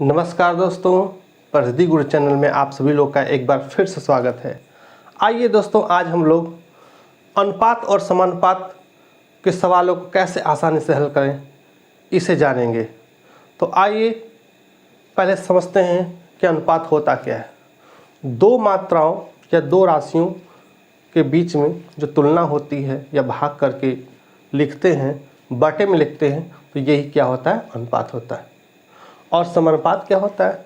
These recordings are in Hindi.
नमस्कार दोस्तों, प्रसिद्धि गुरु चैनल में आप सभी लोग का एक बार फिर से स्वागत है। आइए दोस्तों, आज हम लोग अनुपात और समानुपात के सवालों को कैसे आसानी से हल करें इसे जानेंगे। तो आइए पहले समझते हैं कि अनुपात होता क्या है। दो मात्राओं या दो राशियों के बीच में जो तुलना होती है या भाग करके लिखते हैं, बटे में लिखते हैं, तो यही क्या होता है, अनुपात होता है। और समानुपात क्या होता है,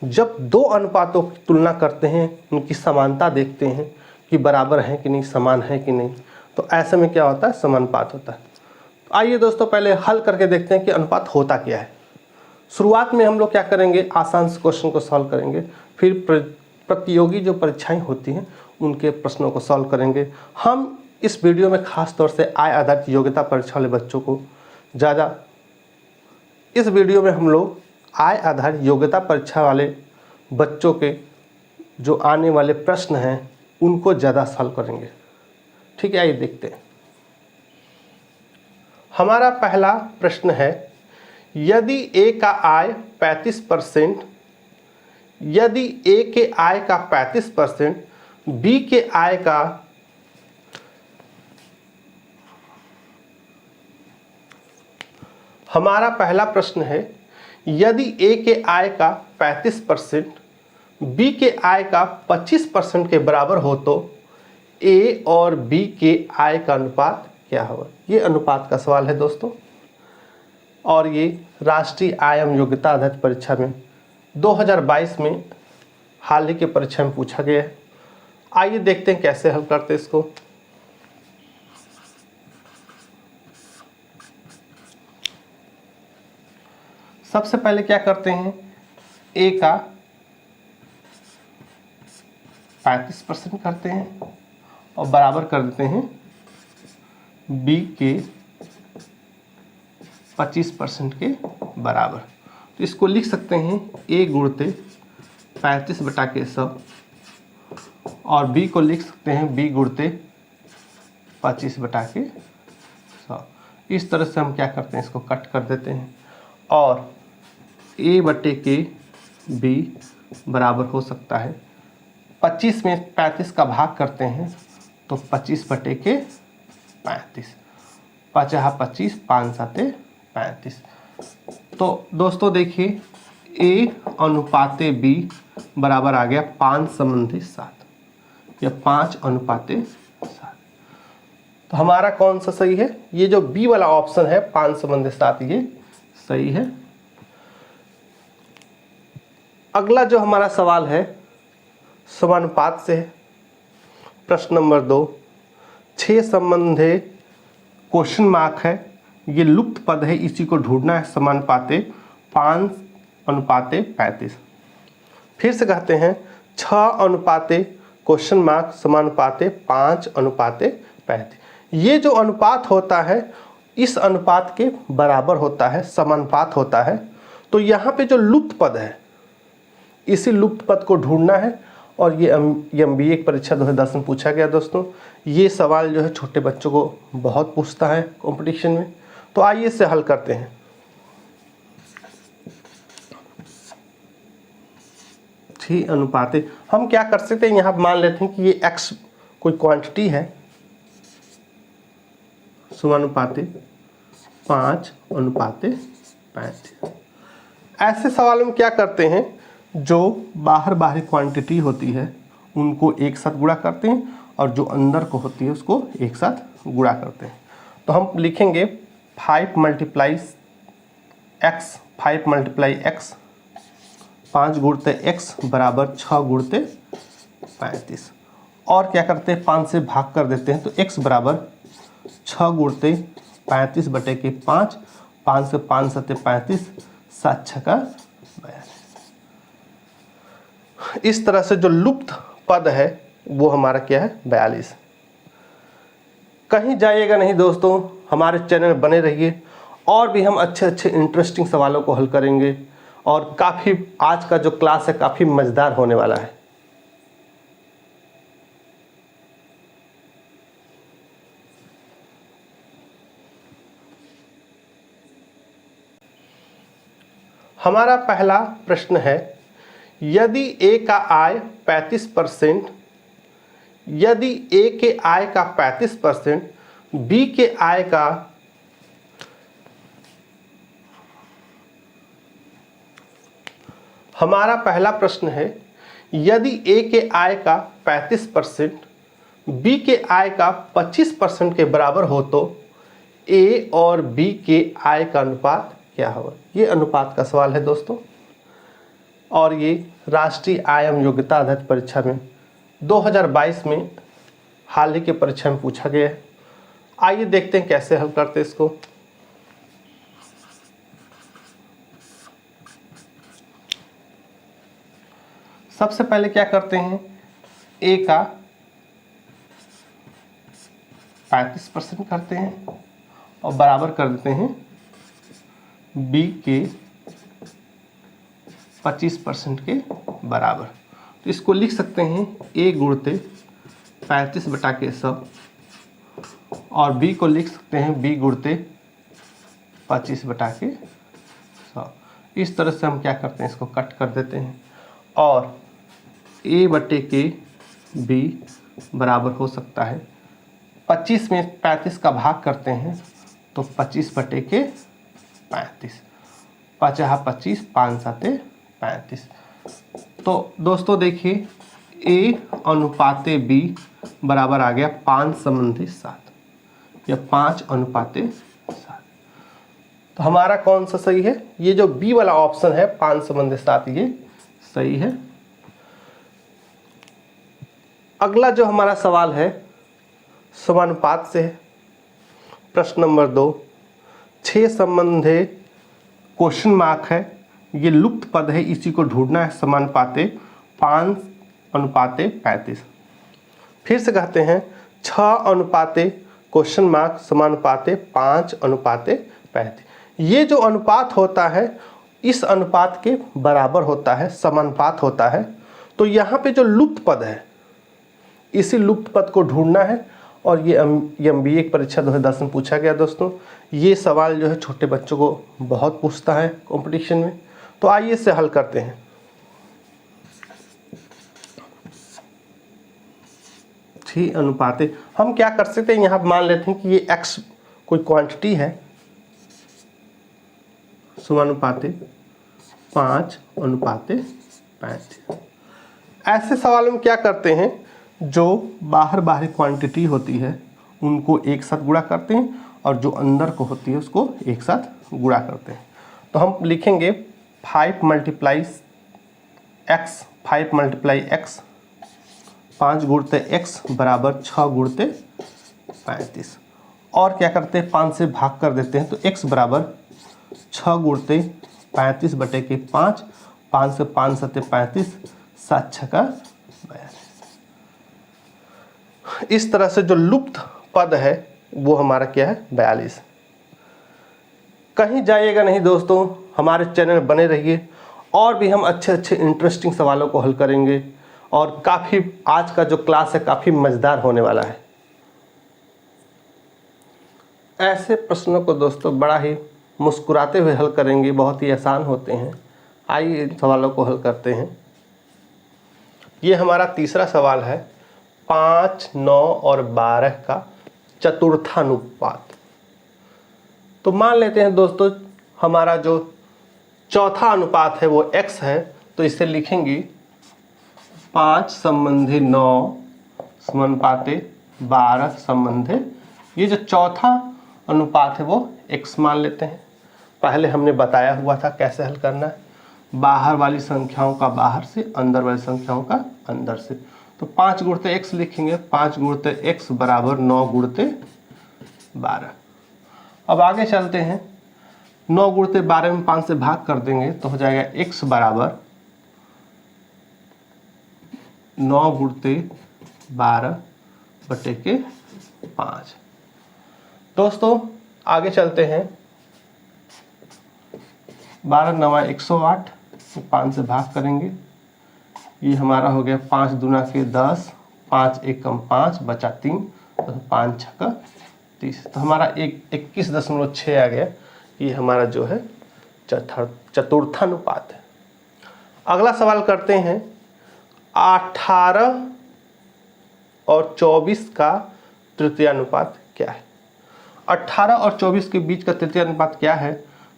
जब दो अनुपातों की तुलना करते हैं, उनकी समानता देखते हैं कि बराबर है कि नहीं, समान है कि नहीं, तो ऐसे में क्या होता है, समानुपात होता है। तो आइए दोस्तों पहले हल करके देखते हैं कि अनुपात होता क्या है। शुरुआत में हम लोग क्या करेंगे, आसान से क्वेश्चन को सॉल्व करेंगे, फिर प्रतियोगी जो परीक्षाएं होती हैं उनके प्रश्नों को सॉल्व करेंगे। हम इस वीडियो में खास तौर से आय आधारित योग्यता परीक्षा वाले बच्चों को ज़्यादा, इस वीडियो में हम लोग आय आधारित योग्यता परीक्षा वाले बच्चों के जो आने वाले प्रश्न हैं उनको ज़्यादा सॉल्व करेंगे। ठीक है, आइए देखते हैं। हमारा पहला प्रश्न है, यदि ए का आय 35%, यदि ए के आय का 35%, बी के आय का हमारा पहला प्रश्न है, यदि ए के आय का 35%, बी के आय का 25% के बराबर हो तो ए और बी के आय का अनुपात क्या होगा। ये अनुपात का सवाल है दोस्तों, और ये राष्ट्रीय आय एवं योग्यता आधारित परीक्षा में 2022 में हाल ही के परीक्षा में पूछा गया है। आइए देखते हैं कैसे हल करते हैं इसको। सबसे पहले क्या करते हैं, ए का 35% करते हैं और बराबर कर देते हैं बी के 25% के बराबर। तो इसको लिख सकते हैं ए गुणते 35/100 और बी को लिख सकते हैं बी गुणते 25/100। इस तरह से हम क्या करते हैं, इसको कट कर देते हैं और ए बटे के बी बराबर हो सकता है 25 में 35 का भाग करते हैं तो 25/35, 5×25, 5×7=35। तो दोस्तों देखिए, ए अनुपाते बी बराबर आ गया 5:7 या 5:7। तो हमारा कौन सा सही है, ये जो बी वाला ऑप्शन है 5:7, ये सही है। अगला जो हमारा सवाल है समानुपात से है। प्रश्न नंबर 2, 6 संबंधे क्वेश्चन मार्क है, ये लुप्त पद है, इसी को ढूंढना है। समानुपाते 5:35। फिर से कहते हैं 6 अनुपाते क्वेश्चन मार्क समानुपाते 5:35। ये जो अनुपात होता है इस अनुपात के बराबर होता है, समानुपात होता है। तो यहाँ पे जो लुप्त पद है, इसी लुप्त पद को ढूंढना है। और ये MBA की परीक्षा 2010 में पूछा गया दोस्तों। ये सवाल जो है छोटे बच्चों को बहुत पूछता है कंपटीशन में। तो आइए इसे हल करते हैं। ठीक, अनुपाते हम क्या कर सकते हैं, यहाँ मान लेते हैं कि ये x कोई क्वांटिटी है, समानुपाते 5:35। ऐसे सवालों में क्या करते हैं, जो बाहरी क्वांटिटी होती है उनको एक साथ गुणा करते हैं और जो अंदर को होती है उसको एक साथ गुणा करते हैं। तो हम लिखेंगे 5 × x, 5 × x, 5 × x बराबर 6 × 35। और क्या करते हैं, 5 से भाग कर देते हैं तो x बराबर 6 × 35/5, 5 से 5×7=35, 7×6=42। इस तरह से जो लुप्त पद है वो हमारा क्या है, 42। कहीं जाइएगा नहीं दोस्तों, हमारे चैनल बने रहिए, और भी हम अच्छे अच्छे इंटरेस्टिंग सवालों को हल करेंगे। और काफ़ी आज का जो क्लास है काफ़ी मज़ेदार होने वाला है। हमारा पहला प्रश्न है, यदि ए का आय 35%, यदि ए के आय का 35%, बी के आय का हमारा पहला प्रश्न है, यदि ए के आय का 35%, बी के आय का 25% के बराबर हो तो ए और बी के आय का अनुपात क्या होगा। ये अनुपात का सवाल है दोस्तों, और ये राष्ट्रीय आय एवं योग्यता आधारित परीक्षा में 2022 में हाल ही के परीक्षा में पूछा गया है। आइए देखते हैं कैसे हल करते हैं इसको। सबसे पहले क्या करते हैं, ए का 35% करते हैं और बराबर कर देते हैं बी के 25% के बराबर। तो इसको लिख सकते हैं ए गुणते 35/100 और बी को लिख सकते हैं बी गुणते 25/100। इस तरह से हम क्या करते हैं, इसको कट कर देते हैं और ए बटे के बी बराबर हो सकता है 25 में 35 का भाग करते हैं तो 25/35, 5×25 5×7 35। तो दोस्तों देखिए ए अनुपाते बी बराबर आ गया 5:7 या 5:7। तो हमारा कौन सा सही है, ये जो बी वाला ऑप्शन है 5:7, ये सही है। अगला जो हमारा सवाल है समानुपात से है। प्रश्न नंबर 2, 6 संबंधे क्वेश्चन मार्क है, ये लुप्त पद है, इसी को ढूंढना है। समानुपाते 5:35। फिर से कहते हैं 6 क्वेश्चन मार्क समानुपाते 5:35। ये जो अनुपात होता है इस अनुपात के बराबर होता है, समानुपात होता है। तो यहाँ पे जो लुप्त पद है इसी लुप्त पद को ढूंढना है, और ये MBA की परीक्षा 2010 में पूछा गया दोस्तों। ये सवाल जो है छोटे बच्चों को बहुत पूछता है कंपटीशन में। तो आइए इसे हल करते हैं। ठीक अनुपाते हम क्या कर सकते हैं, यहाँ मान लेते हैं कि ये x कोई क्वांटिटी है, समानुपाते 5:35। ऐसे सवाल में क्या करते हैं, जो बाहरी क्वांटिटी होती है उनको एक साथ गुणा करते हैं और जो अंदर को होती है उसको एक साथ गुणा करते हैं। तो हम लिखेंगे 5 × x, 5 × x, 5 × x बराबर 6 × 35। और क्या करते हैं, 5 से भाग कर देते हैं तो x बराबर 6 × 35/5, 5 से 5×7 35, 7×6 42। इस तरह से जो लुप्त पद है वो हमारा क्या है, 42। कहीं जाइएगा नहीं दोस्तों, हमारे चैनल में बने रहिए, और भी हम अच्छे अच्छे इंटरेस्टिंग सवालों को हल करेंगे। और काफ़ी आज का जो क्लास है काफ़ी मज़ेदार होने वाला है। ऐसे प्रश्नों को दोस्तों बड़ा ही मुस्कुराते हुए हल करेंगे, बहुत ही आसान होते हैं। आइए इन सवालों को हल करते हैं। ये हमारा तीसरा सवाल है, 5, 9 और 12 का चतुर्थानुपात। तो मान लेते हैं दोस्तों हमारा जो चौथा अनुपात है वो x है, तो इसे लिखेंगे 5:9 समानुपाते 12 ये जो चौथा अनुपात है वो x मान लेते हैं। पहले हमने बताया हुआ था कैसे हल करना है, बाहर वाली संख्याओं का बाहर से, अंदर वाली संख्याओं का अंदर से। तो 5 × x लिखेंगे, 5 × x बराबर 9 × 12। अब आगे चलते हैं, 9 × 12 में 5 से भाग कर देंगे तो हो जाएगा x बराबर 9 × 12/5। दोस्तों आगे चलते हैं, 12 × 9 = 108, 5 से भाग करेंगे, ये हमारा हो गया 5 दूना के 10, 5 एकम 5 बचा 3, तो 5 छक्का 30। तो हमारा 21.6 आ गया। ये हमारा जो है चतुर्थानुपात है। अगला सवाल करते हैं 18 और 24 का तृतीयानुपात क्या है। 18 और 24 के बीच का तृतीयानुपात क्या है,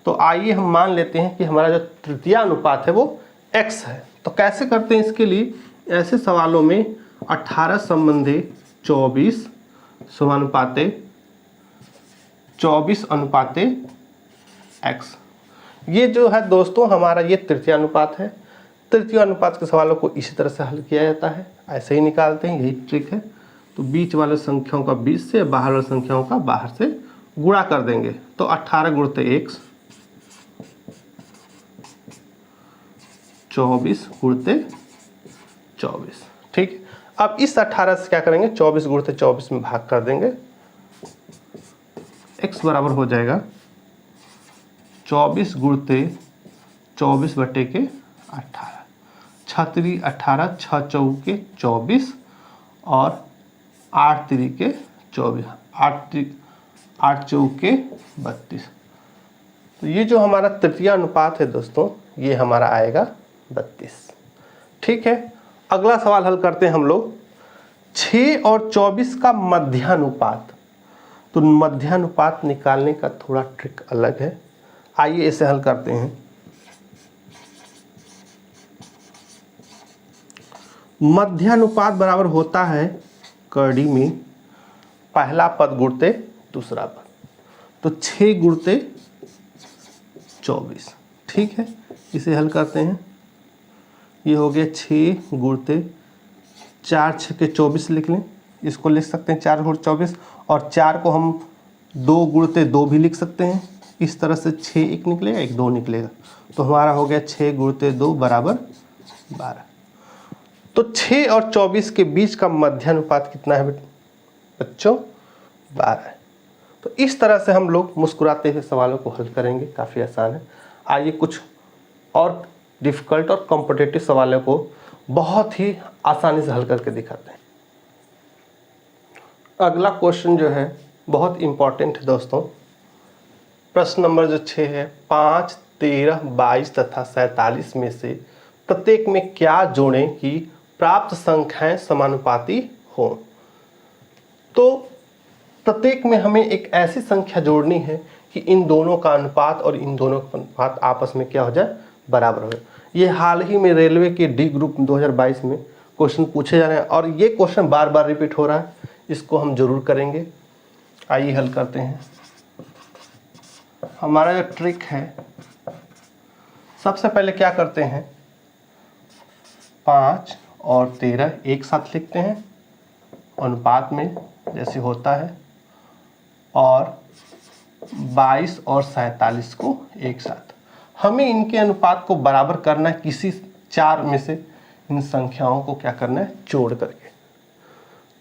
तो आइए हम मान लेते हैं कि हमारा जो तृतीयानुपात है वो x है। तो कैसे करते हैं इसके लिए, ऐसे सवालों में 18 संबंधी 24 समानुपाते 24 अनुपाते x, ये जो है दोस्तों हमारा ये तृतीयानुपात है। तृतीयानुपात के सवालों को इसी तरह से हल किया जाता है, ऐसे ही निकालते हैं, यही ट्रिक है। तो बीच वाले संख्याओं का बीच से, बाहर वाले संख्याओं का बाहर से गुणा कर देंगे। तो 18 गुणते x, 24 गुणते 24। ठीक, अब इस 18 से क्या करेंगे, 24 गुणते 24 में भाग कर देंगे। x बराबर हो जाएगा 24 गुणते 24 बटे के 18, 6 3 18, 6 चौके 24 और 8 3 के 24, 8 चौके 32। तो ये जो हमारा तृतीय अनुपात है दोस्तों, ये हमारा आएगा 32। ठीक है, अगला सवाल हल करते हैं हम लोग 6 और 24 का मध्यानुपात। तो मध्यानुपात निकालने का थोड़ा ट्रिक अलग है, आइए इसे हल करते हैं। मध्यानुपात बराबर होता है कड़ी में पहला पद गुणते दूसरा पद, तो 6 गुणते 24। ठीक है, इसे हल करते हैं। ये हो गया 6 गुणते 4 6 के 24 लिख लें, इसको लिख सकते हैं 4 गुणते 24, और 4 को हम 2 गुणते 2 भी लिख सकते हैं। इस तरह से 6 एक निकलेगा, 1 2 निकलेगा, तो हमारा हो गया 6 गुणते 2 बराबर 12। तो 6 और 24 के बीच का मध्यानुपात कितना है बच्चों, 12 है। तो इस तरह से हम लोग मुस्कुराते हुए सवालों को हल करेंगे, काफ़ी आसान है। आइए कुछ और डिफ़िकल्ट और कॉम्पिटिटिव सवालों को बहुत ही आसानी से हल करके दिखाते हैं। अगला क्वेश्चन जो है बहुत इम्पॉर्टेंट है दोस्तों। प्रश्न नंबर जो 6 है, 5 13 22 तथा 47 में से प्रत्येक में क्या जोड़ें कि प्राप्त संख्याएं समानुपाती हों। तो प्रत्येक में हमें एक ऐसी संख्या जोड़नी है कि इन दोनों का अनुपात और इन दोनों का अनुपात आपस में क्या हो जाए, बराबर हो। ये हाल ही में रेलवे के डी ग्रुप 2022 में क्वेश्चन पूछे जा रहे हैं और ये क्वेश्चन बार बार रिपीट हो रहा है, इसको हम जरूर करेंगे। आइए हल करते हैं। हमारा जो ट्रिक है, सबसे पहले क्या करते हैं, 5 और 13 एक साथ लिखते हैं अनुपात में जैसे होता है, और 22 और 47 को एक साथ। हमें इनके अनुपात को बराबर करना है, किसी 4 में से इन संख्याओं को क्या करना है, जोड़ करके।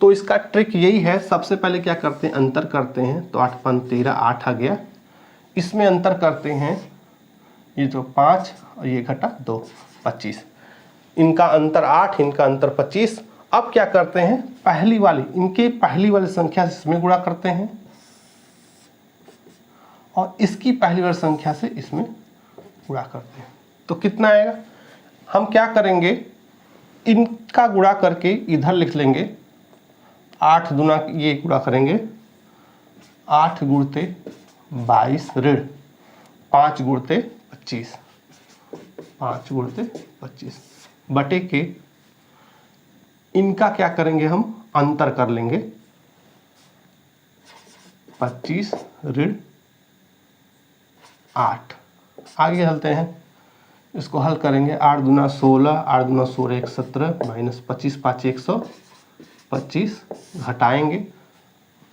तो इसका ट्रिक यही है, सबसे पहले क्या करते हैं, अंतर करते हैं। तो 8 5 13, 8 आ गया। इसमें अंतर करते हैं, ये जो 5 और ये घटा 2, 25। इनका अंतर 8, इनका अंतर 25। अब क्या करते हैं, पहली वाली संख्या से इसमें गुणा करते हैं और इसकी पहली वाली संख्या से इसमें गुणा करते हैं। तो कितना आएगा, हम क्या करेंगे, इनका गुणा करके इधर लिख लेंगे। 8 दूना ये गुणा करेंगे, 8 गुणते 22 ऋण 5 गुणते 25, 5 गुणते 25 बटे के इनका क्या करेंगे, हम अंतर कर लेंगे। 25 ऋण 8। आगे हलते हैं, इसको हल करेंगे। 8 दूना 16, 8 दूना 16 1 17 माइनस 25 5 125 घटाएंगे।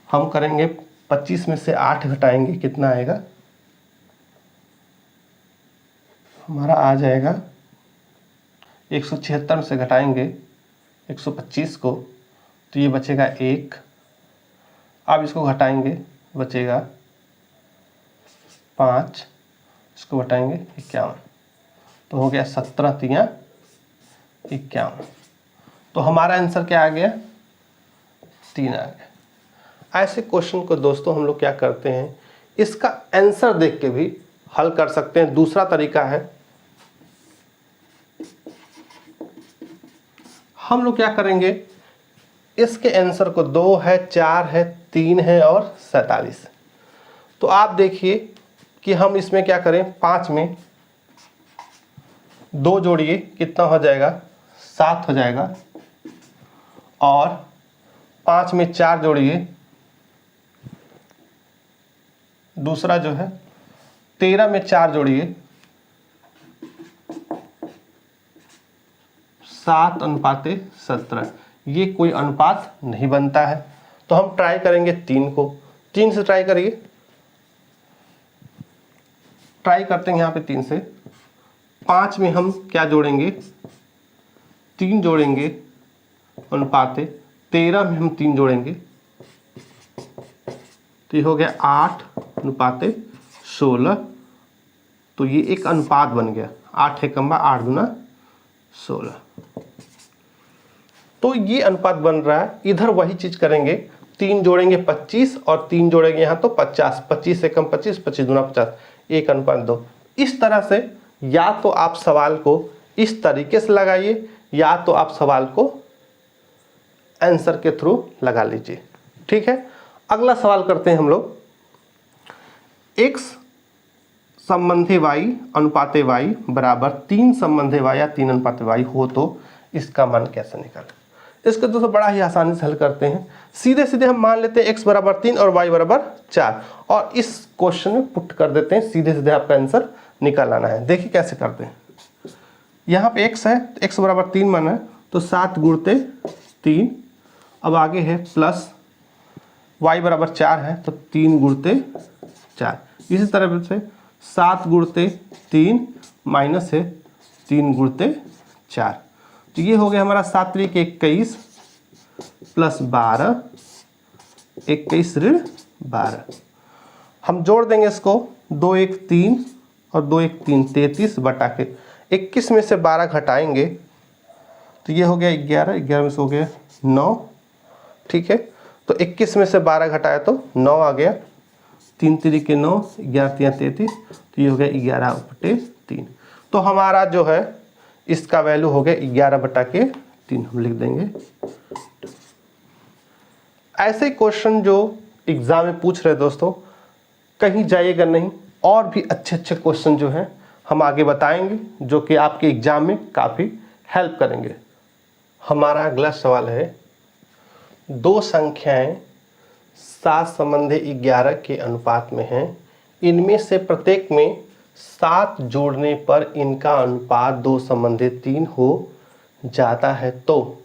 हम करेंगे 25 में से 8 घटाएंगे, कितना आएगा, हमारा आ जाएगा 176 में से घटाएंगे 125 को, तो ये बचेगा 1। अब इसको घटाएंगे, बचेगा 5, इसको घटाएंगे 51, तो हो गया 17 3 51। तो हमारा आंसर क्या आ गया, 3 आ गया। ऐसे क्वेश्चन को दोस्तों हम लोग क्या करते हैं, इसका आंसर देख के भी हल कर सकते हैं। दूसरा तरीका है, हम लोग क्या करेंगे, इसके आंसर को 2 है, 4 है, 3 है और 47। तो आप देखिए कि हम इसमें क्या करें, 5 में 2 जोड़िए, कितना हो जाएगा, 7 हो जाएगा। और 5 में 4 जोड़िए, दूसरा जो है 13 में 4 जोड़िए, 7:17। ये कोई अनुपात नहीं बनता है। तो हम ट्राई करेंगे 3 को, 3 से ट्राई करिए, ट्राई करते हैं यहाँ पे 3 से। 5 में हम क्या जोड़ेंगे, 3 जोड़ेंगे अनुपाते, 13 में हम 3 जोड़ेंगे, तो ये हो गया 8:16। तो ये एक अनुपात बन गया, 8 एकम 8 दूना 16। तो ये अनुपात बन रहा है। इधर वही चीज करेंगे, 3 जोड़ेंगे 25 और 3 जोड़ेंगे यहाँ तो 50, 25 एकम 25, 25 दूना 50, 1:2। इस तरह से या तो आप सवाल को इस तरीके से लगाइए या तो आप सवाल को आंसर के थ्रू लगा लीजिए। ठीक है, अगला सवाल करते हैं हम लोग। x संबंधी y अनुपाते y बराबर 3 संबंधी y या 3 अनुपाते y हो तो इसका मान कैसे निकालें। इसको दोस्तों बड़ा ही आसानी से हल करते हैं। सीधे सीधे हम मान लेते हैं x बराबर 3 और y बराबर 4 और इस क्वेश्चन में पुट कर देते हैं। सीधे सीधे आपका आंसर निकाल आना है। देखिए कैसे करते हैं। यहाँ पे x है, तो x बराबर 3 माना है, तो 7 गुणते 3। अब आगे है प्लस y बराबर 4 है, तो 3 गुणते 4। इसी तरह से 7 गुणते 3 माइनस है 3 गुणते 4। तो ये हो गया हमारा 7 × 21 प्लस 12, 21 ऋण 12। हम जोड़ देंगे इसको, 2 1 3 और 2 1 3, 33 बटा के 21 में से 12 घटाएंगे तो ये हो गया 11, 11 में से हो गया 9। ठीक है, तो 21 में से 12 घटाया तो 9 आ गया, 3 3 के 9, 11 3 33, तो ये हो गया 11/3। तो हमारा जो है इसका वैल्यू हो गया 11/3 हम लिख देंगे। ऐसे क्वेश्चन जो एग्जाम में पूछ रहे दोस्तों, कहीं जाइएगा नहीं, और भी अच्छे अच्छे क्वेश्चन जो हैं हम आगे बताएंगे जो कि आपके एग्जाम में काफ़ी हेल्प करेंगे। हमारा अगला सवाल है, 2 संख्याएं 7 संबंधी 11 के अनुपात में हैं। इनमें से प्रत्येक में 7 जोड़ने पर इनका अनुपात 2 संबंधी 3 हो जाता है, तो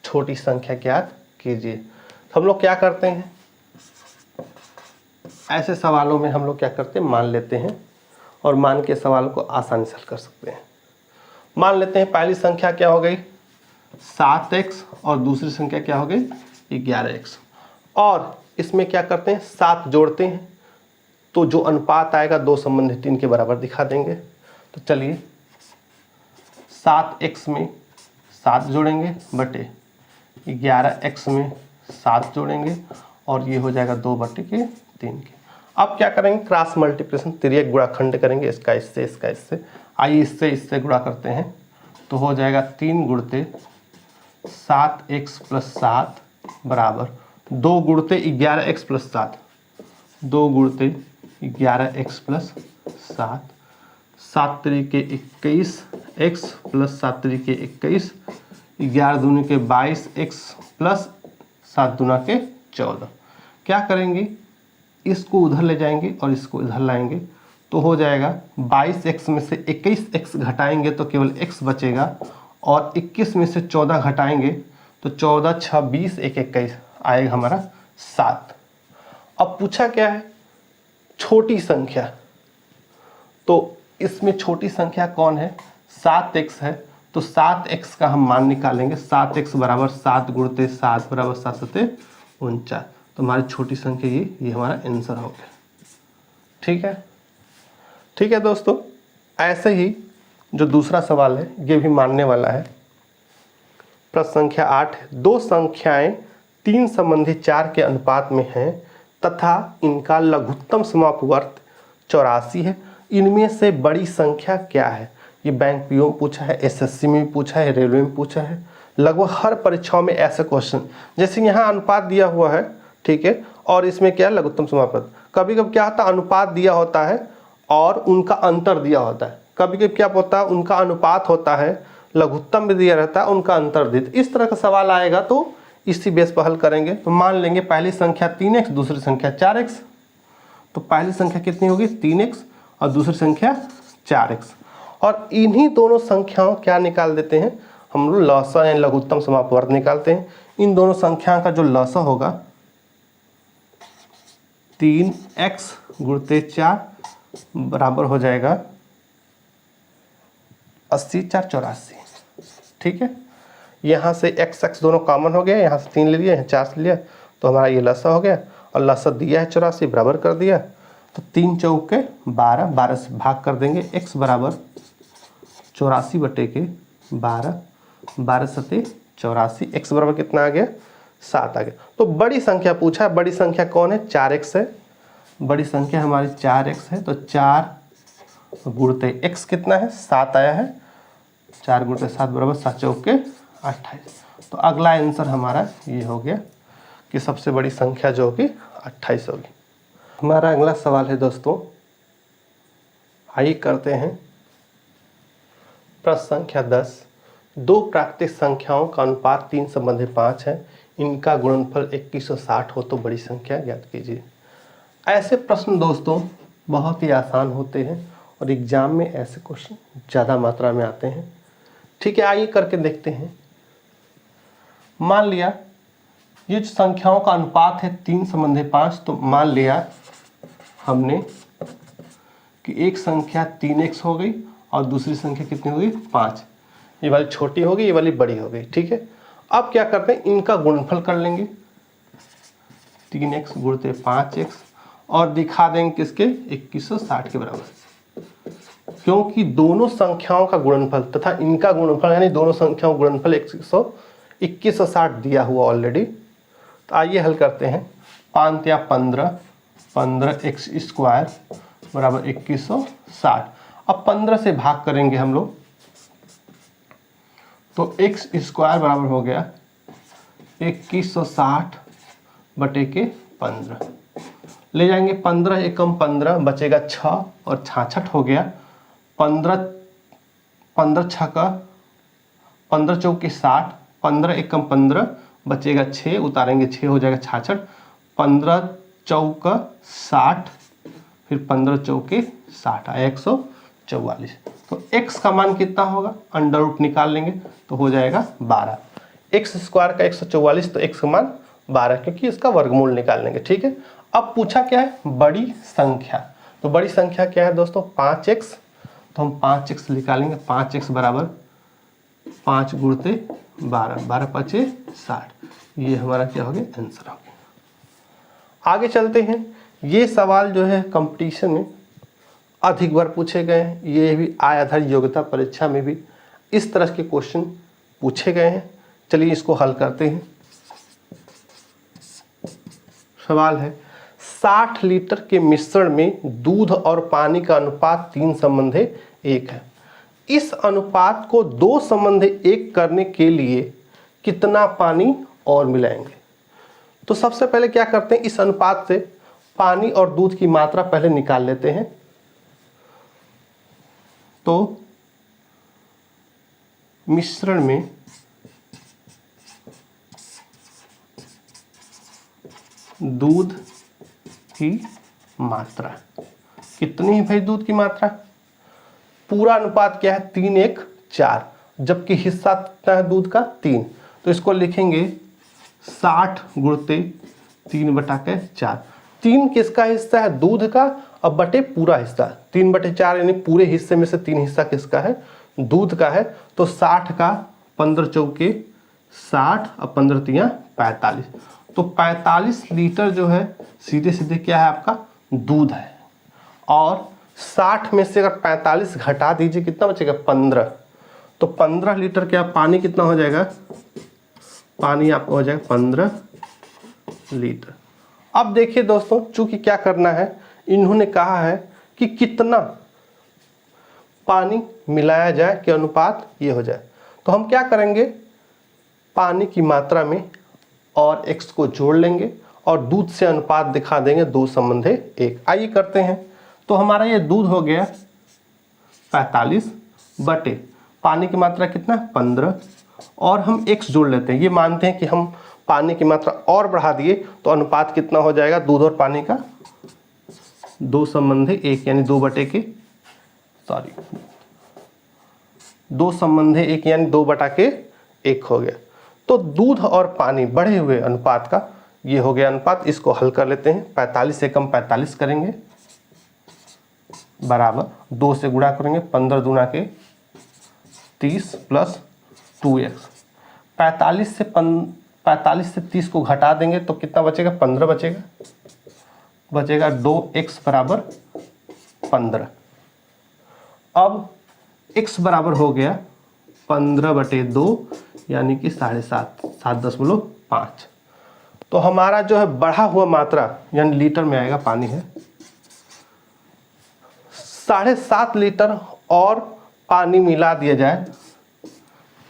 छोटी संख्या ज्ञात कीजिए। हम लोग क्या करते हैं, ऐसे सवालों में हम लोग क्या करते हैं, मान लेते हैं और मान के सवाल को आसानी से हल कर सकते हैं। मान लेते हैं पहली संख्या क्या हो गई 7x और दूसरी संख्या क्या हो गई 11x, और इसमें क्या करते हैं 7 जोड़ते हैं, तो जो अनुपात आएगा 2 संबंधी 3 के बराबर दिखा देंगे। तो चलिए 7x में 7 जोड़ेंगे बटे 11x में 7 जोड़ेंगे और ये हो जाएगा 2/3 के। अब क्या करेंगे, क्रॉस मल्टीप्लिकेशन, तिर्यक गुणाखंड करेंगे, इसका इससे इसका इससे। आइए इससे इससे गुणा करते हैं, तो हो जाएगा 3 गुणते 7x + 7 बराबर 2 गुणते 11x + 7, 2 गुणते 11x + 7, 7 × 21 x + 7 × 21, 11 दूनी के 22 x + 7 दूना के 14। क्या करेंगे, इसको उधर ले जाएंगे और इसको इधर लाएंगे, तो हो जाएगा 22x में से 21x घटाएंगे तो केवल x बचेगा, और 21 में से 14 घटाएंगे तो 14 6 20 1 21 आएगा हमारा 7। अब पूछा क्या है, छोटी संख्या, तो इसमें छोटी संख्या कौन है, 7x है, तो 7x का हम मान निकालेंगे। 7x बराबर 7 गुणते 7 बराबर 7 7 49, तो हमारी छोटी संख्या ये हमारा आंसर हो गया। ठीक है, ठीक है दोस्तों, ऐसे ही जो दूसरा सवाल है ये भी मानने वाला है। प्रश्न संख्या 8, 2 संख्याएं 3 संबंधी 4 के अनुपात में हैं तथा इनका लघुत्तम समापवर्त 84 है। इनमें से बड़ी संख्या क्या है। ये बैंक पीओ पूछा है, एसएससी में भी पूछा है, रेलवे में पूछा है, लगभग हर परीक्षाओं में ऐसे क्वेश्चन। जैसे यहाँ अनुपात दिया हुआ है, ठीक है, और इसमें क्या है लघुत्तम समानुपात। कभी कभी क्या होता है अनुपात दिया होता है और उनका अंतर दिया होता है। कभी कभी क्या होता है उनका अनुपात होता है, लघुत्तम भी दिया रहता है, उनका अंतर दिया। इस तरह का सवाल आएगा तो इसी बेस पर हल करेंगे। तो मान लेंगे पहली संख्या 3x, दूसरी संख्या 4x। तो पहली संख्या कितनी होगी 3x और दूसरी संख्या 4x। और इन्हीं दोनों संख्याओं क्या निकाल देते हैं हम लोग, लसा यानी लघुत्तम समापवर्त निकालते हैं। इन दोनों संख्याओं का जो लसा होगा 3x गुणित 4 बराबर हो जाएगा 80 4 84। ठीक है, यहाँ से x दोनों कॉमन हो गया, यहाँ से 3 ले लिया, यहाँ 4 से लिया, तो हमारा ये लसा हो गया। और लसा दिया है 84, बराबर कर दिया। तो 3 चौके 12, 12 से भाग कर देंगे। x बराबर 84 बटे के 12, 12 सते 84, x बराबर कितना आ गया 7 आ गया। तो बड़ी संख्या पूछा है, बड़ी संख्या कौन है 4x है, बड़ी संख्या हमारी 4x है। तो 4 गुणित x कितना है 7 आया है, 4 गुणित 7 बराबर 7 चौके 28। तो अगला आंसर हमारा ये हो गया कि सबसे बड़ी संख्या जो होगी 28 होगी। हमारा अगला सवाल है दोस्तों, आइए करते हैं प्रश्न संख्या 10। दो प्राकृतिक संख्याओं का अनुपात 3 संबंधी 5 है, इनका गुणनफल 2160 हो तो बड़ी संख्या ज्ञात कीजिए। ऐसे प्रश्न दोस्तों बहुत ही आसान होते हैं और एग्जाम में ऐसे क्वेश्चन ज़्यादा मात्रा में आते हैं। ठीक है, आइए करके देखते हैं। मान लिया ये जो संख्याओं का अनुपात है 3 संबंधी 5, तो मान लिया हमने कि एक संख्या 3x हो गई और दूसरी संख्या कितनी होगी 5। ये वाली छोटी होगी, ये वाली बड़ी हो गई। ठीक है, अब क्या करते हैं इनका गुणनफल कर लेंगे 3x गुणित 5x और दिखा देंगे किसके 2160 के बराबर, क्योंकि दोनों संख्याओं का गुणनफल तथा इनका गुणनफल यानी दोनों संख्याओं का गुणनफल 2160 दिया हुआ ऑलरेडी। तो आइए हल करते हैं। 5 या 15, 15x स्क्वायर बराबर 2160। अब 15 से भाग करेंगे हम लोग, तो x स्क्वायर बराबर हो गया 2160 बटे के 15। ले जाएंगे 15 एकम 15 बचेगा 6 और 66 हो गया। 15 छः का 15 चौके 60, 15 एकम 15 बचेगा 6, उतारेंगे 6 हो जाएगा 66। 15 चौका 60, फिर 15 चौके 60 आया 144। तो x का मान कितना होगा, अंडर रूट निकाल लेंगे तो हो जाएगा 12। x स्क्वायर का 144, तो x का मान 12 क्योंकि इसका वर्गमूल निकाल लेंगे। ठीक है, अब पूछा क्या है बड़ी संख्या। तो बड़ी संख्या क्या है दोस्तों 5x। तो हम 5x निकालेंगे। 5x बराबर 5 गुणित 12, 12 5 60। ये हमारा क्या हो गया आंसर हो गया। आगे चलते हैं। ये सवाल जो है कंपटीशन में अधिक बार पूछे गए हैं, ये भी आय आधारित योग्यता परीक्षा में भी इस तरह के क्वेश्चन पूछे गए हैं। चलिए इसको हल करते हैं। सवाल है 60 लीटर के मिश्रण में दूध और पानी का अनुपात 3 संबंधी 1 है। इस अनुपात को 2 संबंधी 1 करने के लिए कितना पानी और मिलाएंगे। तो सबसे पहले क्या करते हैं, इस अनुपात से पानी और दूध की मात्रा पहले निकाल लेते हैं। तो मिश्रण में दूध की मात्रा कितनी है भाई, दूध की मात्रा पूरा अनुपात क्या है 3 1 4, जबकि हिस्सा कितना है दूध का 3। तो इसको लिखेंगे 60 गुणित 3 बटा के 4। 3 किसका हिस्सा है दूध का, अब बटे पूरा हिस्सा 3 बटे 4 यानी पूरे हिस्से में से 3 हिस्सा किसका है दूध का है। तो 60 का 15 चौके 60 और 15 तिया 45। तो 45 लीटर जो है सीधे सीधे क्या है आपका दूध है। और 60 में से अगर 45 घटा दीजिए कितना बचेगा 15। तो 15 लीटर क्या पानी कितना हो जाएगा, पानी आपका हो जाएगा 15 लीटर। अब देखिए दोस्तों, चूंकि क्या करना है, इन्होंने कहा है कि कितना पानी मिलाया जाए कि अनुपात ये हो जाए। तो हम क्या करेंगे, पानी की मात्रा में और x को जोड़ लेंगे और दूध से अनुपात दिखा देंगे 2:1। आइए करते हैं। तो हमारा ये दूध हो गया 45 बटे पानी की मात्रा कितना 15 और हम x जोड़ लेते हैं। ये मानते हैं कि हम पानी की मात्रा और बढ़ा दिए तो अनुपात कितना हो जाएगा दूध और पानी का 2:1 यानी 2/1 यानी 2/1 हो गया। तो दूध और पानी बढ़े हुए अनुपात का ये हो गया अनुपात। इसको हल कर लेते हैं। 45 से कम 45 करेंगे बराबर 2 से गुणा करेंगे 15 दूना के 30 प्लस 2x। 45 से 30 को घटा देंगे तो कितना बचेगा 15 बचेगा 2x बराबर 15। अब x बराबर हो गया 15/2 यानी कि 7.5। तो हमारा जो है बढ़ा हुआ मात्रा यानी लीटर में आएगा पानी है 7.5 लीटर और पानी मिला दिया जाए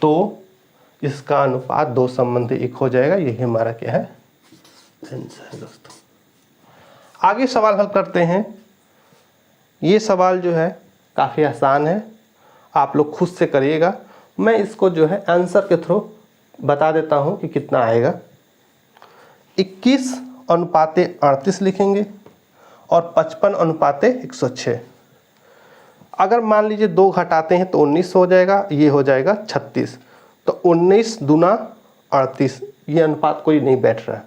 तो इसका अनुपात 2:1 हो जाएगा। यही हमारा क्या है आंसर है दोस्तों। आगे सवाल हल करते हैं। ये सवाल जो है काफ़ी आसान है, आप लोग खुद से करिएगा। मैं इसको जो है आंसर के थ्रू बता देता हूँ कि कितना आएगा। 21:38 लिखेंगे और 55:106। अगर मान लीजिए 2 घटाते हैं तो 19 हो जाएगा, ये हो जाएगा 36। तो 19 दूना 38, ये अनुपात कोई नहीं बैठ रहा है।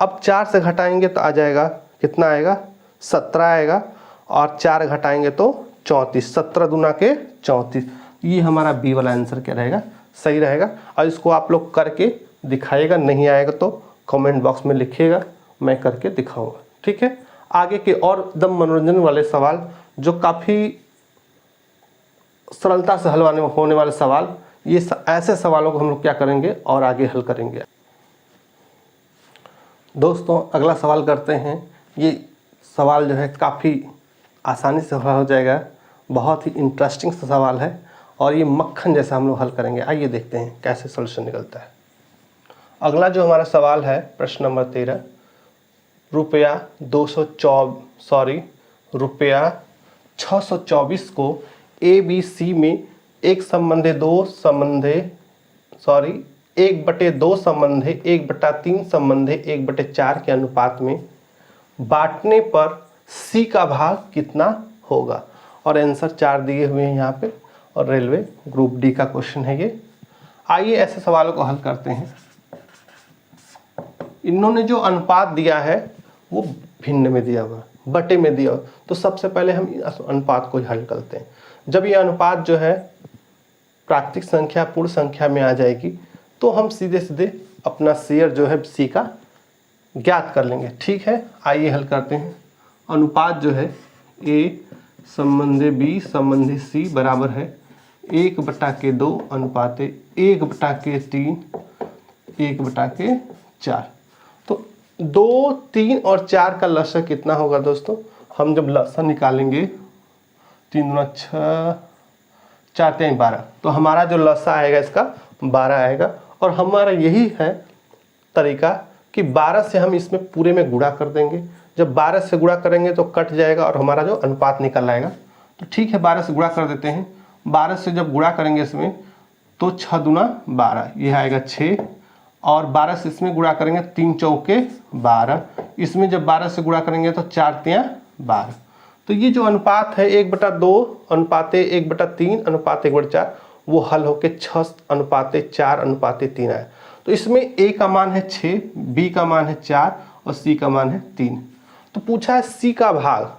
अब 4 से घटाएंगे तो आ जाएगा कितना आएगा 17 आएगा और 4 घटाएंगे तो 34। 17 दूना के 34, ये हमारा बी वाला आंसर क्या रहेगा सही रहेगा। और इसको आप लोग करके दिखाइएगा, नहीं आएगा तो कमेंट बॉक्स में लिखिएगा, मैं करके दिखाऊंगा। ठीक है। आगे के और एकदम मनोरंजन वाले सवाल जो काफ़ी सरलता से हल होने वाले सवाल, ये ऐसे सवालों को हम लोग क्या करेंगे और आगे हल करेंगे। दोस्तों अगला सवाल करते हैं। ये सवाल जो है काफ़ी आसानी से हल हो जाएगा, बहुत ही इंटरेस्टिंग सा सवाल है और ये मक्खन जैसा हम लोग हल करेंगे। आइए देखते हैं कैसे सॉल्यूशन निकलता है। अगला जो हमारा सवाल है प्रश्न नंबर 13, रुपया 624 को ए बी सी में 1/2 संबंधे 1/3 संबंधे 1/4 के अनुपात में बांटने पर सी का भाग कितना होगा। और आंसर 4 दिए हुए हैं यहाँ पे और रेलवे ग्रुप डी का क्वेश्चन है ये। आइए ऐसे सवालों को हल करते हैं। इन्होंने जो अनुपात दिया है वो भिन्न में दिया हुआ, बटे में दिया हुआ। तो सबसे पहले हम अनुपात को हल करते हैं। जब ये अनुपात जो है प्राकृतिक संख्या पूर्ण संख्या में आ जाएगी तो हम सीधे सीधे अपना शेयर जो है सी का ज्ञात कर लेंगे। ठीक है, आइए हल करते हैं। अनुपात जो है ए संबंधे बी संबंधी सी बराबर है 1/2 अनुपात 1/3 1/4। तो 2, 3 और 4 का लसागु कितना होगा दोस्तों। हम जब लसागु निकालेंगे 3 दूना 6, 4 3 12, तो हमारा जो लसागु आएगा इसका 12 आएगा। और हमारा यही है तरीका कि 12 से हम इसमें पूरे में गुणा कर देंगे। जब 12 से गुणा करेंगे तो कट जाएगा और हमारा जो अनुपात निकल आएगा। तो ठीक है, 12 से गुणा कर देते हैं। 12 से जब गुणा करेंगे इसमें तो 6 दूना 12, यह आएगा 6 और 12 से इसमें गुणा करेंगे 3 चौके 12। इसमें जब 12 से गुणा करेंगे तो 4 तियां 12। तो ये जो अनुपात है 1/2 अनुपात 1/3 अनुपात 1/4 वो हल होके 6:4:3 आया। तो इसमें ए का मान है 6, बी का मान है 4 और सी का मान है 3। तो पूछा है सी का भाग।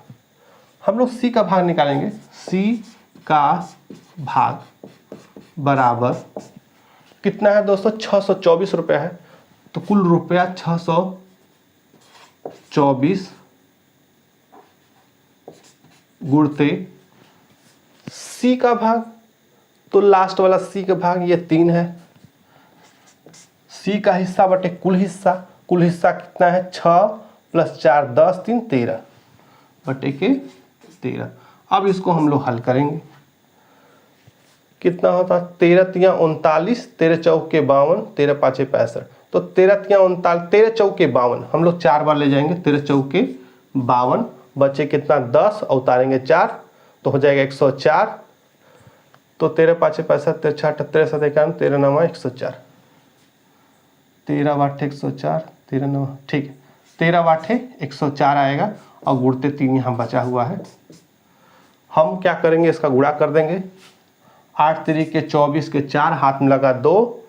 हम लोग सी का भाग निकालेंगे। सी का भाग बराबर कितना है दोस्तों 624 रुपया है। तो कुल रुपया 624 गुणते सी का भाग, तो लास्ट वाला सी का भाग ये 3 है। सी का हिस्सा बटे कुल हिस्सा कितना है 6 + 4 10 3 13 बटे के 13। अब इसको हम लोग हल करेंगे। कितना होता है 13 तियाँ 39, 13 चौके 52, 13 पाँचे 65। तो 13 तियाँ 39, 13 चौके 52 हम लोग 4 बार ले जाएंगे। 13 चौके 52 बचे कितना 10 और उतारेंगे 4 तो हो जाएगा 104। तो 13 पाँचे 65, 13 छः 13 7 51, 13 9 104, 13 बाठे 104, 13 9 ठीक है 13 बाठे 104 आएगा और गुणते 3 यहाँ बचा हुआ है। हम क्या करेंगे इसका गुणा कर देंगे। 8 तिरिके 24 के 4 हाथ में लगा 2,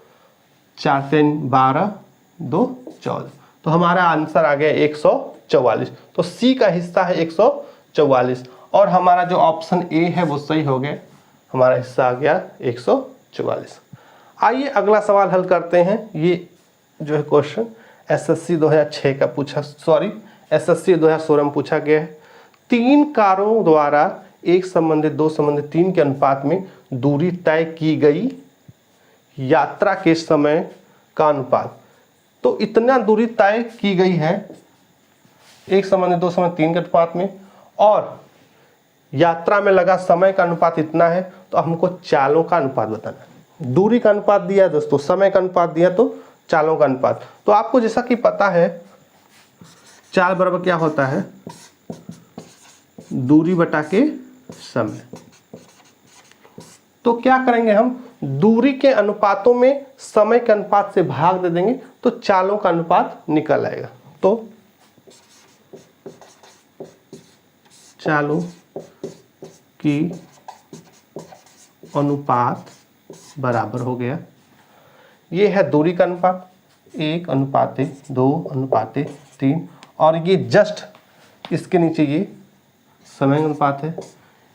4 3 12, 2 14। तो हमारा आंसर आ गया 144। तो सी का हिस्सा है 144 और हमारा जो ऑप्शन ए है वो सही हो गया। हमारा हिस्सा आ गया 144। आइए अगला सवाल हल करते हैं। ये जो है क्वेश्चन एसएससी 2006 का एसएससी 2016 में पूछा गया है। 3 कारों द्वारा एक संबंधित 2 संबंधित 3 के अनुपात में दूरी तय की गई यात्रा के समय का अनुपात। तो इतना दूरी तय की गई है एक संबंधित 2 संबंधित 3 के अनुपात में और यात्रा में लगा समय का अनुपात इतना है। तो हमको चालों का अनुपात बताना है। दूरी का अनुपात दिया है दोस्तों, समय का अनुपात दिया तो चालों का अनुपात। तो आपको जैसा कि पता है चाल बराबर क्या होता है दूरी बटा के समय। तो क्या करेंगे हम दूरी के अनुपातों में समय के अनुपात से भाग दे देंगे तो चालों का अनुपात निकल आएगा। तो चालों की अनुपात बराबर हो गया, ये है दूरी का अनुपात 1:2:3 और ये जस्ट इसके नीचे ये समय अनुपात है,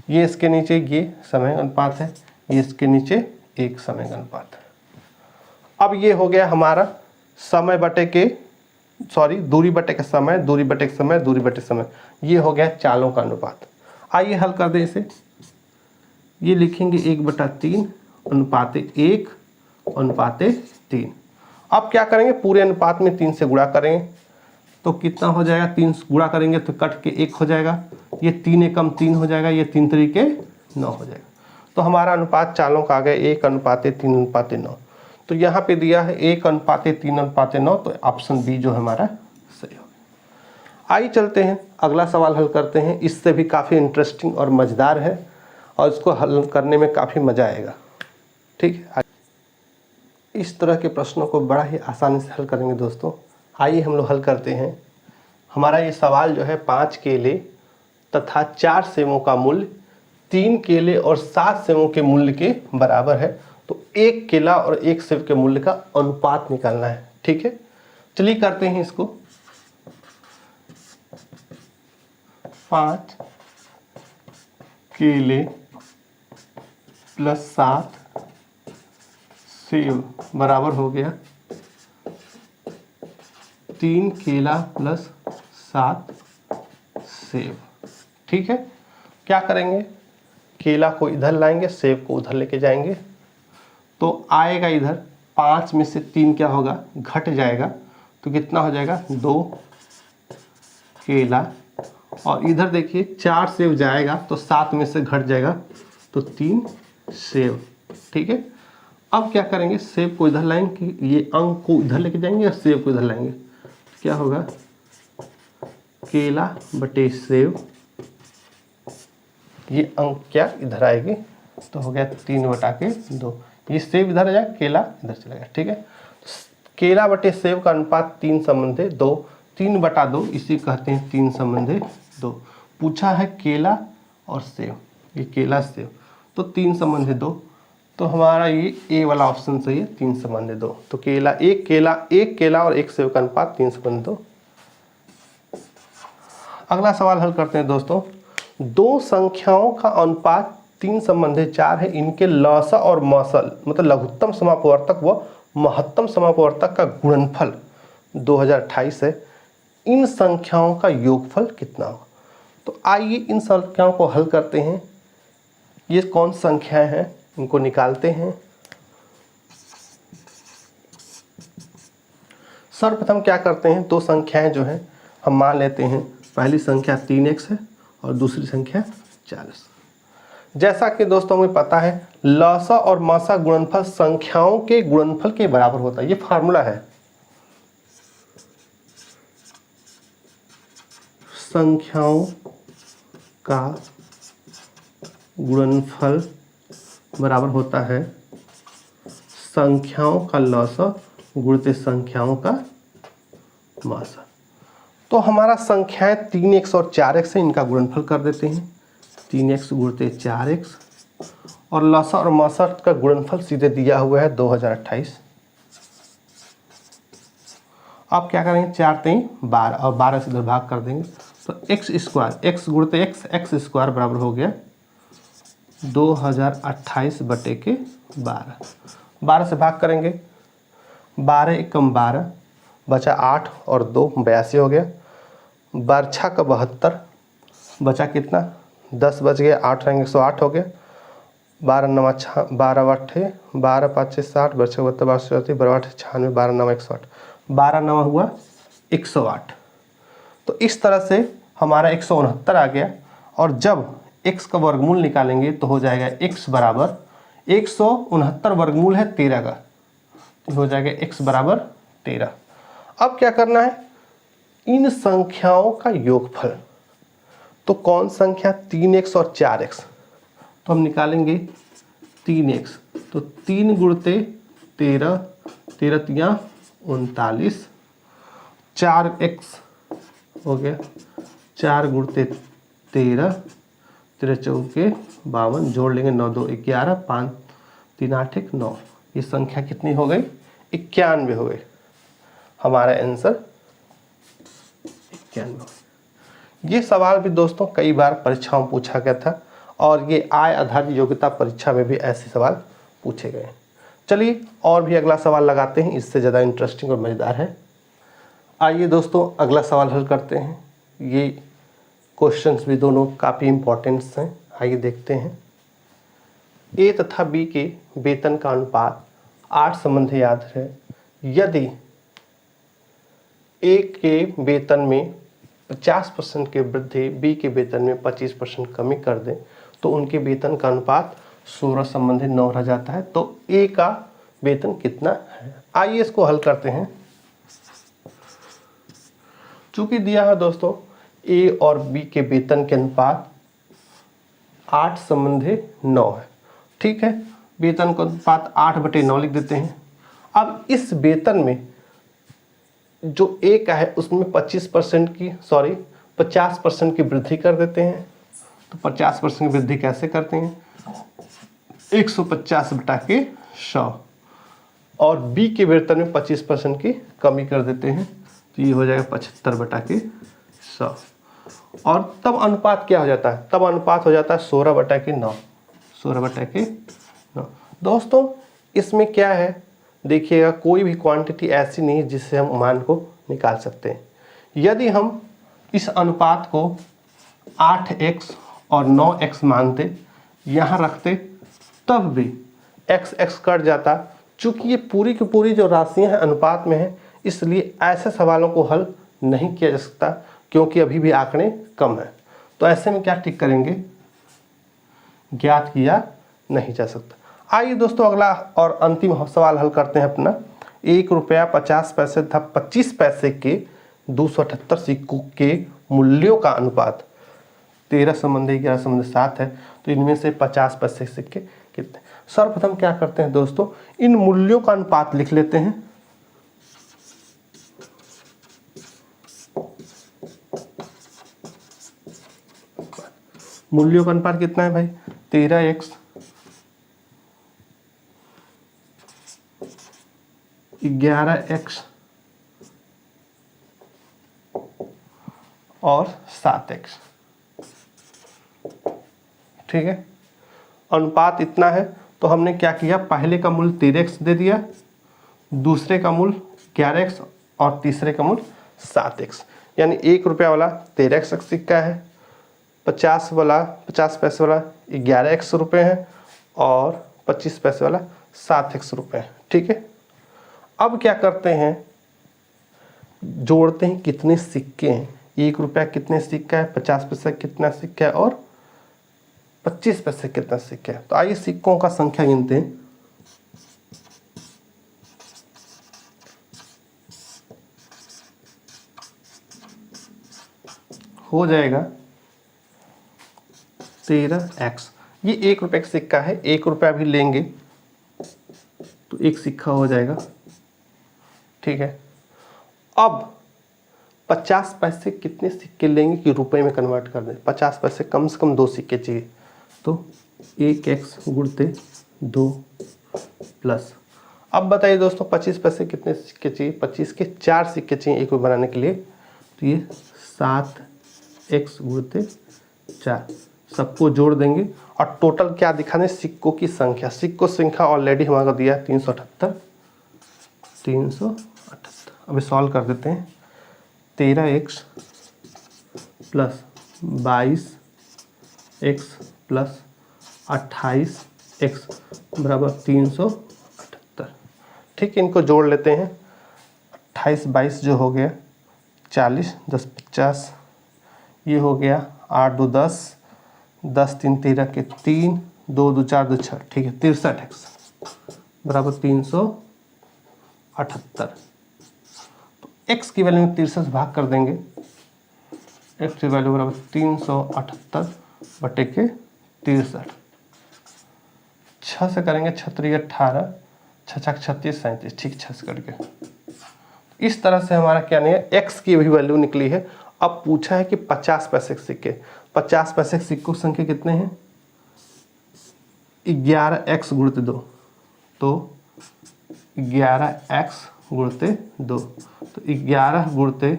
ये इसके नीचे ये समय अनुपात है, ये इसके नीचे एक समय अनुपात है। अब ये हो गया हमारा समय बटे के दूरी बटे के समय, दूरी बटे के समय, दूरी बटे समय, ये हो गया चालों का अनुपात। आइए हल कर दें इसे। ये लिखेंगे 1/3 अनुपात 1/3। अब क्या करेंगे पूरे अनुपात में 3 से गुणा करेंगे तो कितना हो जाएगा 3 गुणा करेंगे तो कट के 1 हो जाएगा, ये 3 एकम 3 हो जाएगा, ये 3 तरीके 9 हो जाएगा। तो हमारा अनुपात चालों का आ गया 1:3:9। तो यहाँ पे दिया है 1:3:9 तो ऑप्शन बी जो हमारा सही हो गया। आइए चलते हैं अगला सवाल हल करते हैं। इससे भी काफ़ी इंटरेस्टिंग और मज़ेदार है और इसको हल करने में काफ़ी मज़ा आएगा। ठीक है, इस तरह के प्रश्नों को बड़ा ही आसानी से हल करेंगे दोस्तों। आइए हम लोग हल करते हैं। हमारा ये सवाल जो है 5 केले तथा 4 सेवों का मूल्य 3 केले और 7 सेवों के मूल्य के बराबर है। तो 1 केला और 1 सेव के मूल्य का अनुपात निकालना है। ठीक है, चलिए करते हैं इसको। 5 केले प्लस 7 सेव बराबर हो गया 3 केला प्लस 7 सेव। ठीक है, क्या करेंगे केला को इधर लाएंगे, सेव को उधर लेके जाएंगे तो आएगा इधर 5 में से 3 क्या होगा घट जाएगा तो कितना हो जाएगा 2 केला और इधर देखिए 4 सेव जाएगा तो 7 में से घट जाएगा तो 3 सेव। ठीक है, अब क्या करेंगे सेब को इधर लाएंगे, ये अंक को इधर लेके जाएंगे और सेब को इधर लाएंगे। क्या होगा केला बटे सेब, ये अंक क्या इधर आएगी तो हो गया 3/2। ये सेब इधर आ जाएगा, केला इधर चला गया। ठीक है, केला बटे सेब का अनुपात 3:2, 3/2 इसी कहते हैं 3:2। पूछा है केला और सेब, ये केला सेब तो 3:2। तो हमारा ये ए वाला ऑप्शन सही है 3:2। तो एक केला और 1 सेब का अनुपात 3:2। अगला सवाल हल करते हैं दोस्तों। 2 संख्याओं का अनुपात 3:4 है, इनके लसा और मसल मतलब लघुत्तम समापवर्तक व महत्तम समापवर्तक का गुणनफल 2028 है। इन संख्याओं का योगफल कितना होगा। तो आइए इन संख्याओं को हल करते हैं। ये कौन संख्याएं हैं इनको निकालते हैं। सर्वप्रथम क्या करते हैं 2 संख्याएं जो हैं हम मान लेते हैं। पहली संख्या 3x है और दूसरी संख्या 4x। जैसा कि दोस्तों हमें पता है लसा और मसा गुणनफल संख्याओं के गुणनफल के बराबर होता है, ये फार्मूला है। संख्याओं का गुणनफल बराबर होता है संख्याओं का लसा गुणित संख्याओं का मसा। तो हमारा संख्याएं 3x और 4x है, इनका गुणनफल कर देते हैं 3x गुणित 4x, और लसा और मसा का गुणनफल सीधे दिया हुआ है 2028। आप क्या करेंगे 4 3 12 और 12 से इधर भाग कर देंगे तो x स्क्वायर x गुणित x स्क्वायर बराबर हो गया 2028 बटे के 12 से भाग करेंगे 12 एकम 12 बचा 8 और 2 82 हो गया, 12 का 72 बचा कितना 10 बच गया, 8 रहेंगे 108 हो गया, 12 9 12 8 12 5 60 बचा 72 32 12 8 96 12 9 108 12 9 हुआ 108। तो इस तरह से हमारा 169 आ गया, और जब x का वर्गमूल निकालेंगे तो हो जाएगा x बराबर 169 वर्गमूल है 13 का, तो हो जाएगा x बराबर 13। अब क्या करना है इन संख्याओं का योगफल, तो कौन संख्या 3x और 4x, तो हम निकालेंगे 3x, तो 3 गुणित 13 13 तिया 39, 4x हो गया 4 गुणित 13 13 चौके 52, जोड़ लेंगे 9 2 11 5 3 8 1 9, ये संख्या कितनी हो गई 91 हो गई। हमारा आंसर 91। ये सवाल भी दोस्तों कई बार परीक्षाओं में पूछा गया था, और ये आय आधारित योग्यता परीक्षा में भी ऐसे सवाल पूछे गए। चलिए और भी अगला सवाल लगाते हैं, इससे ज़्यादा इंटरेस्टिंग और मज़ेदार है। आइए दोस्तों अगला सवाल हल करते हैं। ये क्वेश्चंस भी दोनों काफ़ी इम्पोर्टेंट्स हैं, आइए देखते हैं। ए तथा बी के वेतन का अनुपात 8 संबंध याद है। यदि ए के वेतन में 50% की वृद्धि बी के वेतन में 25% कमी कर दें तो उनके वेतन का अनुपात 16 संबंधी 9 रह जाता है। तो ए का वेतन कितना है, आइए इसको हल करते हैं। चूंकि दिया है दोस्तों ए और बी के वेतन के अनुपात 8 संबंधी 9 है, ठीक है, वेतन का अनुपात 8/9 लिख देते हैं। अब इस वेतन में जो ए का है उसमें 50% की वृद्धि कर देते हैं। तो 50% की वृद्धि कैसे करते हैं 150/100, और बी के वेतन में 25% की कमी कर देते हैं, तो ये हो जाएगा 75/100। और तब अनुपात क्या हो जाता है, तब अनुपात हो जाता है 16/9। 16/9 दोस्तों इसमें क्या है देखिएगा, कोई भी क्वांटिटी ऐसी नहीं है जिससे हम मान को निकाल सकते हैं। यदि हम इस अनुपात को 8x और 9x मानते यहाँ रखते तब भी x कट जाता। चूँकि ये पूरी की पूरी जो राशियाँ हैं अनुपात में है, इसलिए ऐसे सवालों को हल नहीं किया जा सकता, क्योंकि अभी भी आंकड़े कम हैं। तो ऐसे में क्या टिक करेंगे, ज्ञात किया नहीं जा सकता। आइए दोस्तों अगला और अंतिम सवाल हल करते हैं अपना। 1 रुपया 50 पैसे तथा 25 पैसे के 278 सिक्कों के मूल्यों का अनुपात 13 संबंधी 11 संबंधी 7 है, तो इनमें से 50 पैसे सिक्के कितने। सर्वप्रथम क्या करते हैं दोस्तों, इन मूल्यों का अनुपात लिख लेते हैं। मूल्यों का अनुपात कितना है भाई 13x 11x और 7x, ठीक है। अनुपात इतना है तो हमने क्या किया, पहले का मूल्य 13x दे दिया, दूसरे का मूल्य 11x और तीसरे का मूल्य 7x। यानी 1 रुपया वाला 13x का सिक्का है, 50 पैसे वाला 11x रुपये है, और 25 पैसे वाला 7x रुपये है, ठीक है। अब क्या करते हैं, जोड़ते हैं कितने सिक्के हैं। 1 रुपया कितने सिक्का है, 50 पैसा कितना सिक्का है, और 25 पैसे कितने सिक्के हैं। तो आइए सिक्कों का संख्या गिनते हैं। हो जाएगा 13x। ये 1 रुपये का सिक्का है, 1 रुपया भी लेंगे तो एक सिक्का हो जाएगा, ठीक है। अब 50 पैसे कितने सिक्के लेंगे कि रुपए में कन्वर्ट कर दें। 50 पैसे कम से कम 2 सिक्के चाहिए, तो 1x गुणते 2 प्लस। अब बताइए दोस्तों 25 पैसे कितने सिक्के चाहिए। 25 के 4 सिक्के चाहिए एक बनाने के लिए, तो ये 7x गुणते 4 सबको जोड़ देंगे और टोटल क्या दिखा दें, सिक्कों की संख्या। सिक्कों संख्या ऑलरेडी हमारा दिया है 378। अभी सॉल्व कर देते हैं। 13x plus 22x plus 28x बराबर 378। ठीक है, इनको जोड़ लेते हैं। 28 22 जो हो गया 40, 10 50, ये हो गया 8 2 10, 10 3 13 के 3, 2 2 4 2 6, ठीक है 63x बराबर 378। तो x की वैल्यू में 63 से भाग कर देंगे। x की वैल्यू बराबर 378 बटे के 63। 6 से करेंगे 6 18, 6 6 36 37, ठीक 6 से करके। इस तरह से हमारा क्या नहीं है, x की भी वैल्यू निकली है। अब पूछा है कि 50 पैसे के सिक्के, 50 पैसे के सिक्कों की संख्या कितने हैं, 11x गुणते 2, तो 11x गुणते 2, तो 11 गुणते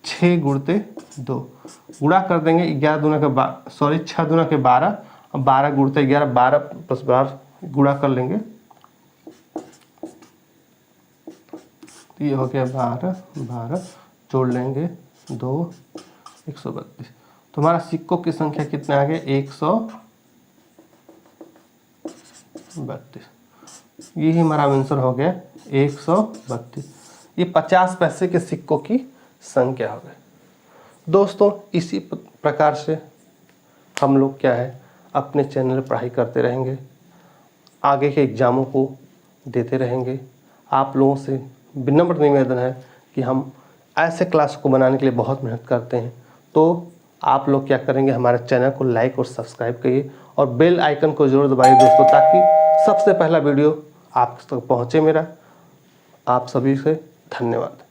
6 गुणते 2 गुणा कर देंगे। 11 दूना के 6 दूना के 12 और 12 गुणते 11, 12 प्लस 12 गुणा कर लेंगे, तो ये हो गया 12 जोड़ लेंगे 2 132। तो हमारा सिक्कों की संख्या कितने आ गए, 132। यही हमारा आंसर हो गया 132। ये 50 पैसे के सिक्कों की संख्या हो गई। दोस्तों इसी प्रकार से हम लोग क्या है अपने चैनल पर पढ़ाई करते रहेंगे, आगे के एग्ज़ामों को देते रहेंगे। आप लोगों से विनम्र निवेदन है कि हम ऐसे क्लास को बनाने के लिए बहुत मेहनत करते हैं। तो आप लोग क्या करेंगे, हमारे चैनल को लाइक और सब्सक्राइब करिए और बेल आइकन को जरूर दबाइए दोस्तों, ताकि सबसे पहला वीडियो आप तक पहुँचे मेरा। आप सभी से धन्यवाद।